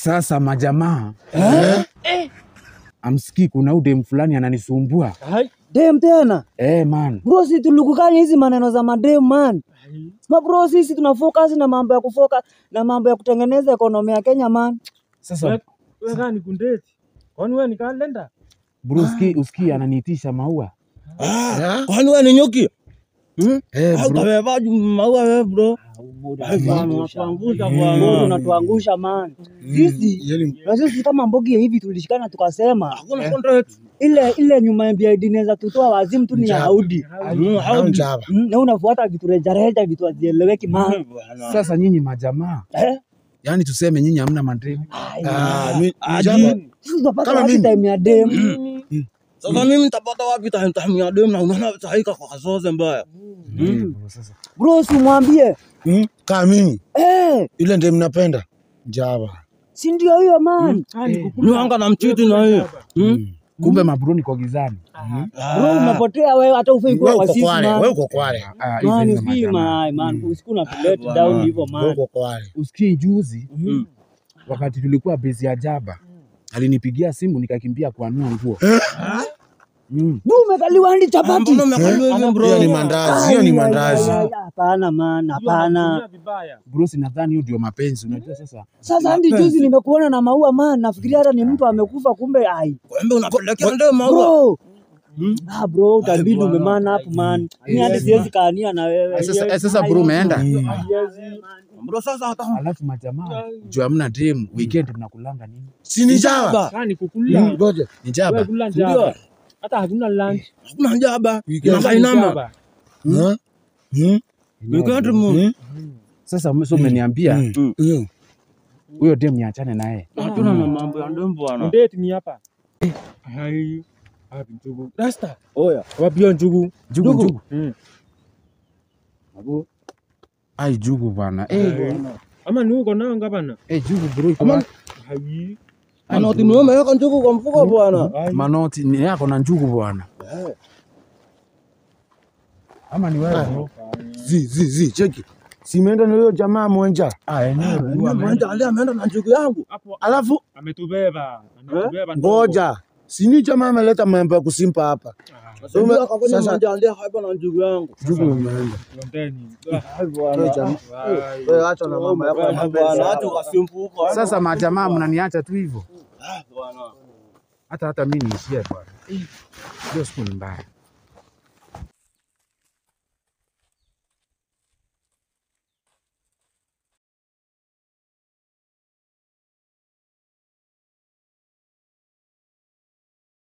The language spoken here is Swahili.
Sasa majamaa. Amsikii kuna udem fulani ananisumbua. Dem tena? Man. Bro, si tulikukanya hizi maneno za madem man. Ma bro, sisi tunafocus na mambo ya kufoka na mambo ya kutengeneza ekonomi ya Kenya man. Sasa wewe gani kundeti? Kwani wewe ni kalenda? Bro, uski ananiitisha maua. Kwani wewe ni nyuki? Bro. Maua wewe bro. Unatuangusha man. Sisi kama Mbogi hivi tulishikana tukasema hakuna contract. Ile nyuma ya inaweza tutoa wazimu tu ni ya Audi. Na unafuata vitu rejareja vitu hazieleweki man. Sasa nyinyi majamaa. Yaani tuseme nyinyi hamna madem. Kama mimi time ya dem. Sasa mimi nitapata wapi time ya dem na unaona haika kwa kazoze mbaya. Bro, si mwambie. Kama mimi. Ile ndio mnapenda. Jaba. Si ndio hiyo man. Nianga na mchiti na hiyo. Kumbe mabroni kwa gizani. Bro, unapotea wewe hata ufai kwa wasisi man. Wewe uko kwale. Man, usikii man. Usikuna let down hivyo man. Uko kwale. Usikii juzi. Wakati tulikuwa base ya Jaba. Alinipigia simu nikakimbia kuanua nguo. Bro, umekaliwa hadi chapati. Hiyo ni mandazi, hiyo ni mandazi. Hapana man, hapana. Bro, nadhani hiyo ndio mapenzi, unajua sasa. Sasa hadi juzi nimekuona na maua man, nafikiria hata ni mtu amekufa kumbe ai. Kumbe unapelekea ndio maua. Bro, utabidi umemana hapo man. Mimi hadi siwezi kaania na wewe. Sasa bro umeenda. Bro, sasa hata alafu majamaa juu hamna dream weekend mnakulanga nini? Si ni Jaba. Kani kukula. Ngoja. Ni Jaba. Ndio. Hata hakuna lunch. Hakuna Jaba. Inainama. Sasa umeniambia huyo dem niachane naye. Hatuna na mambo ya dem bwana. Date ni hapa. Hai. Hapi njugu. Rasta. Oya. Wapi njugu? Njugu. Abo. Ai njugu bana. Ama ni uko nao ngapana? Njugu bro iko wapi? Hai. Manoti ni umeweka njugu kwa mfuko bwana. Manoti ni yako na njugu bwana. Ama ni wewe bro? Zi cheki. Si imeenda na huyo jamaa mwenja. Mwenja ameenda na njugu yangu. Alafu ametubeba. Ngoja. Si ni jamaa ameleta mambo ya kusimpa hapa. Sasa ndio hapa na njugu yangu. Njugu imeenda. Wewe acha na mama yako bwana, acha ukasimpu huko. Sasa majamaa mnaniacha tu hivyo. Hata mimi niishie bwana. Ndio siku mbaya.